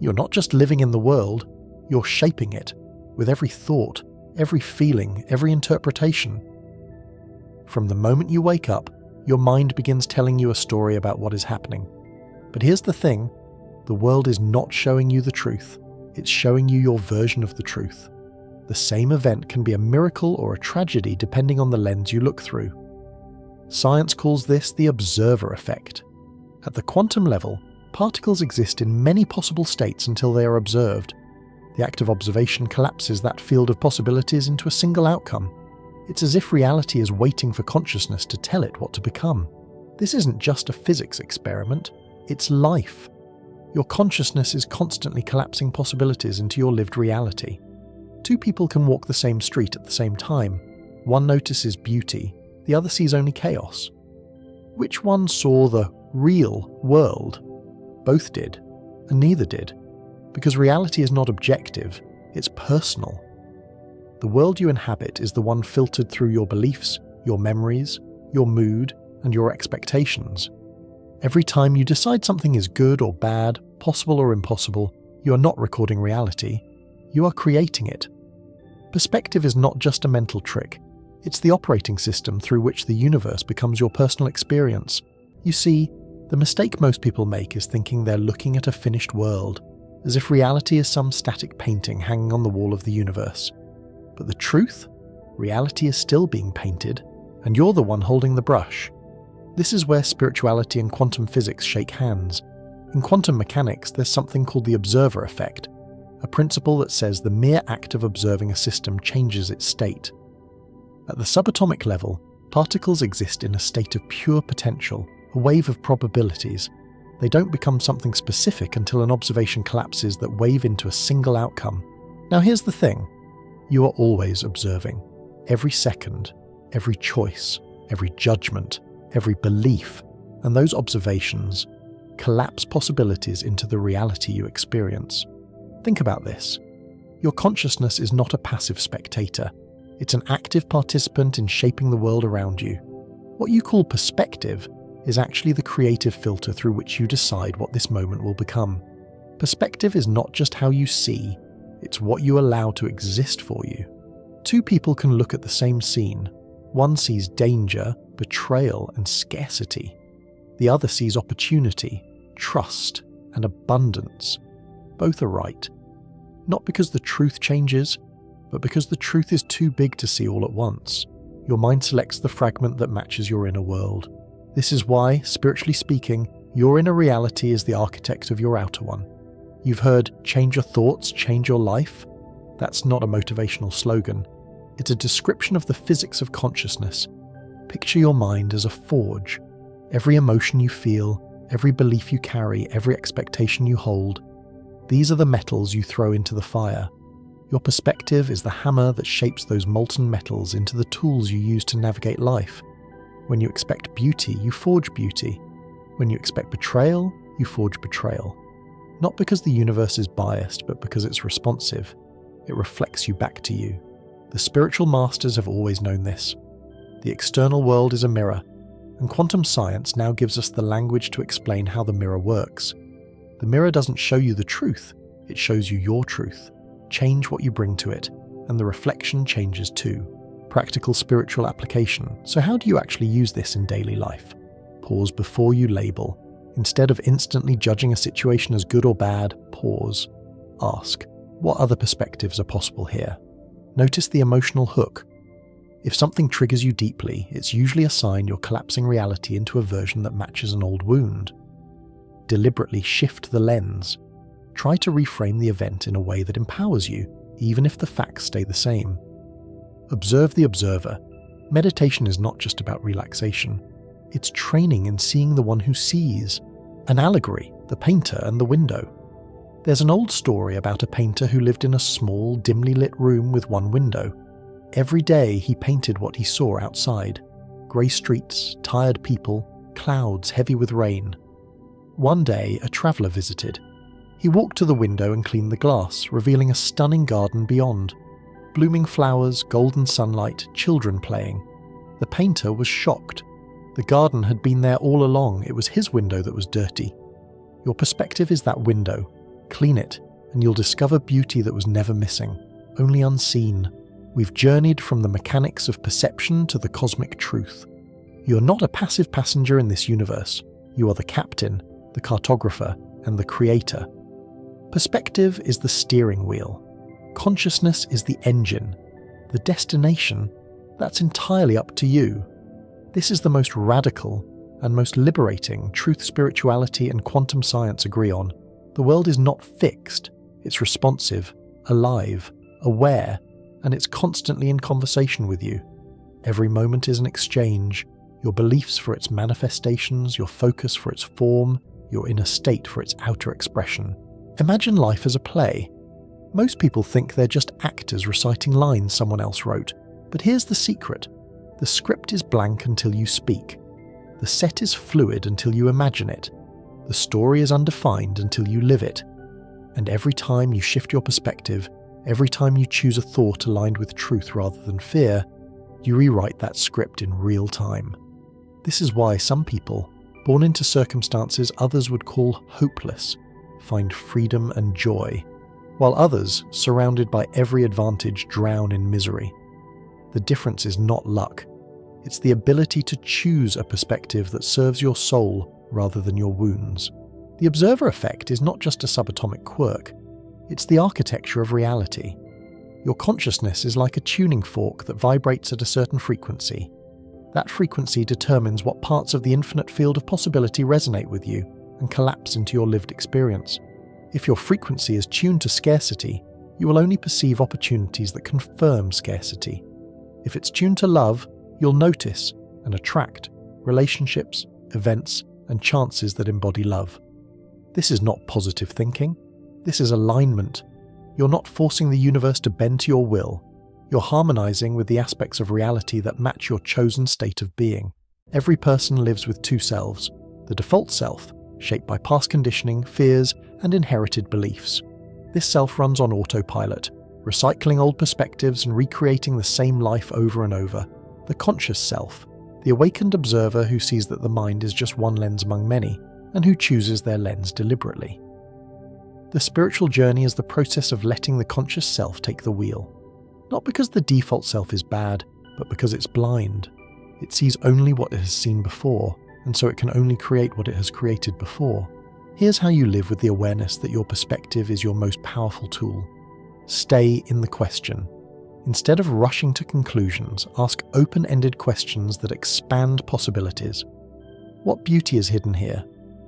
You're not just living in the world, you're shaping it, with every thought, every feeling, every interpretation. From the moment you wake up, your mind begins telling you a story about what is happening. But here's the thing, the world is not showing you the truth, it's showing you your version of the truth. The same event can be a miracle or a tragedy depending on the lens you look through. Science calls this the observer effect. At the quantum level, particles exist in many possible states until they are observed. The act of observation collapses that field of possibilities into a single outcome. It's as if reality is waiting for consciousness to tell it what to become. This isn't just a physics experiment, it's life. Your consciousness is constantly collapsing possibilities into your lived reality. Two people can walk the same street at the same time. One notices beauty, the other sees only chaos. Which one saw the real world? Both did, and neither did. Because reality is not objective, it's personal. The world you inhabit is the one filtered through your beliefs, your memories, your mood, and your expectations. Every time you decide something is good or bad, possible or impossible, you are not recording reality, you are creating it. Perspective is not just a mental trick, it's the operating system through which the universe becomes your personal experience. You see, the mistake most people make is thinking they're looking at a finished world, as if reality is some static painting hanging on the wall of the universe. But the truth? Reality is still being painted, and you're the one holding the brush. This is where spirituality and quantum physics shake hands. In quantum mechanics, there's something called the observer effect, a principle that says the mere act of observing a system changes its state. At the subatomic level, particles exist in a state of pure potential, a wave of probabilities. They don't become something specific until an observation collapses that wave into a single outcome. Now here's the thing. You are always observing. Every second, every choice, every judgment, every belief, and those observations collapse possibilities into the reality you experience. Think about this. Your consciousness is not a passive spectator. It's an active participant in shaping the world around you. What you call perspective is actually the creative filter through which you decide what this moment will become. Perspective is not just how you see, it's what you allow to exist for you. Two people can look at the same scene. One sees danger, betrayal, and scarcity. The other sees opportunity, trust, and abundance. Both are right. Not because the truth changes, but because the truth is too big to see all at once. Your mind selects the fragment that matches your inner world. This is why, spiritually speaking, your inner reality is the architect of your outer one. You've heard, change your thoughts, change your life? That's not a motivational slogan. It's a description of the physics of consciousness. Picture your mind as a forge. Every emotion you feel, every belief you carry, every expectation you hold, these are the metals you throw into the fire. Your perspective is the hammer that shapes those molten metals into the tools you use to navigate life. When you expect beauty, you forge beauty. When you expect betrayal, you forge betrayal. Not because the universe is biased, but because it's responsive. It reflects you back to you. The spiritual masters have always known this. The external world is a mirror, and quantum science now gives us the language to explain how the mirror works. The mirror doesn't show you the truth, it shows you your truth. Change what you bring to it, and the reflection changes too. Practical spiritual application. So how do you actually use this in daily life? Pause before you label. Instead of instantly judging a situation as good or bad, pause. Ask, what other perspectives are possible here? Notice the emotional hook. If something triggers you deeply, it's usually a sign you're collapsing reality into a version that matches an old wound. Deliberately shift the lens. Try to reframe the event in a way that empowers you, even if the facts stay the same. Observe the observer. Meditation is not just about relaxation. It's training in seeing the one who sees. An allegory, the painter and the window. There's an old story about a painter who lived in a small, dimly lit room with one window. Every day he painted what he saw outside. Grey streets, tired people, clouds heavy with rain. One day a traveller visited. He walked to the window and cleaned the glass, revealing a stunning garden beyond. Blooming flowers, golden sunlight, children playing. The painter was shocked. The garden had been there all along, it was his window that was dirty. Your perspective is that window. Clean it, and you'll discover beauty that was never missing, only unseen. We've journeyed from the mechanics of perception to the cosmic truth. You're not a passive passenger in this universe. You are the captain, the cartographer, and the creator. Perspective is the steering wheel. Consciousness is the engine. The destination, that's entirely up to you. This is the most radical and most liberating truth spirituality and quantum science agree on. The world is not fixed. It's responsive, alive, aware, and it's constantly in conversation with you. Every moment is an exchange, your beliefs for its manifestations, your focus for its form, your inner state for its outer expression. Imagine life as a play. Most people think they're just actors reciting lines someone else wrote, but here's the secret. The script is blank until you speak. The set is fluid until you imagine it. The story is undefined until you live it. And every time you shift your perspective, every time you choose a thought aligned with truth rather than fear, you rewrite that script in real time. This is why some people, born into circumstances others would call hopeless, find freedom and joy, while others, surrounded by every advantage, drown in misery. The difference is not luck. It's the ability to choose a perspective that serves your soul rather than your wounds. The observer effect is not just a subatomic quirk. It's the architecture of reality. Your consciousness is like a tuning fork that vibrates at a certain frequency. That frequency determines what parts of the infinite field of possibility resonate with you and collapse into your lived experience. If your frequency is tuned to scarcity, you will only perceive opportunities that confirm scarcity. If it's tuned to love, you'll notice and attract relationships, events, and chances that embody love. This is not positive thinking. This is alignment. You're not forcing the universe to bend to your will. You're harmonizing with the aspects of reality that match your chosen state of being. Every person lives with two selves. The default self, shaped by past conditioning, fears, and inherited beliefs. This self runs on autopilot, recycling old perspectives and recreating the same life over and over. The conscious self, the awakened observer who sees that the mind is just one lens among many, and who chooses their lens deliberately. The spiritual journey is the process of letting the conscious self take the wheel. Not because the default self is bad, but because it's blind. It sees only what it has seen before, and so it can only create what it has created before. Here's how you live with the awareness that your perspective is your most powerful tool. Stay in the question. Instead of rushing to conclusions, ask open-ended questions that expand possibilities. What beauty is hidden here?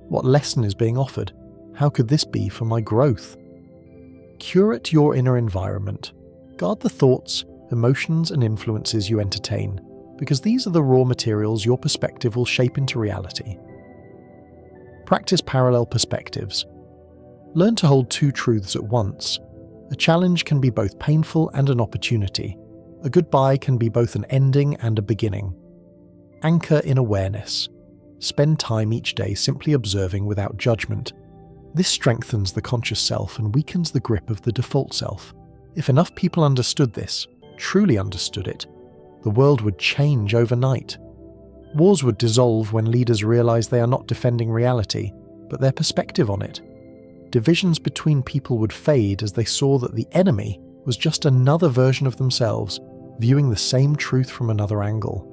What lesson is being offered? How could this be for my growth? Curate your inner environment. Guard the thoughts, emotions, and influences you entertain, because these are the raw materials your perspective will shape into reality. Practice parallel perspectives. Learn to hold two truths at once. A challenge can be both painful and an opportunity. A goodbye can be both an ending and a beginning. Anchor in awareness. Spend time each day simply observing without judgment. This strengthens the conscious self and weakens the grip of the default self. If enough people understood this, truly understood it, the world would change overnight. Wars would dissolve when leaders realize they are not defending reality, but their perspective on it. Divisions between people would fade as they saw that the enemy was just another version of themselves, viewing the same truth from another angle.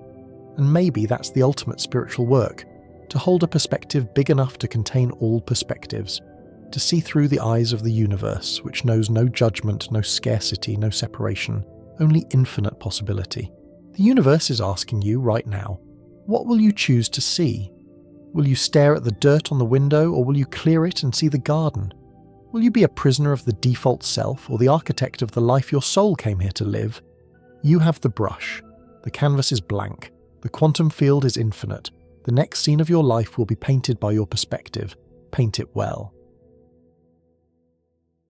And maybe that's the ultimate spiritual work, to hold a perspective big enough to contain all perspectives, to see through the eyes of the universe, which knows no judgment, no scarcity, no separation, only infinite possibility. The universe is asking you right now, what will you choose to see? Will you stare at the dirt on the window, or will you clear it and see the garden? Will you be a prisoner of the default self, or the architect of the life your soul came here to live? You have the brush. The canvas is blank. The quantum field is infinite. The next scene of your life will be painted by your perspective. Paint it well.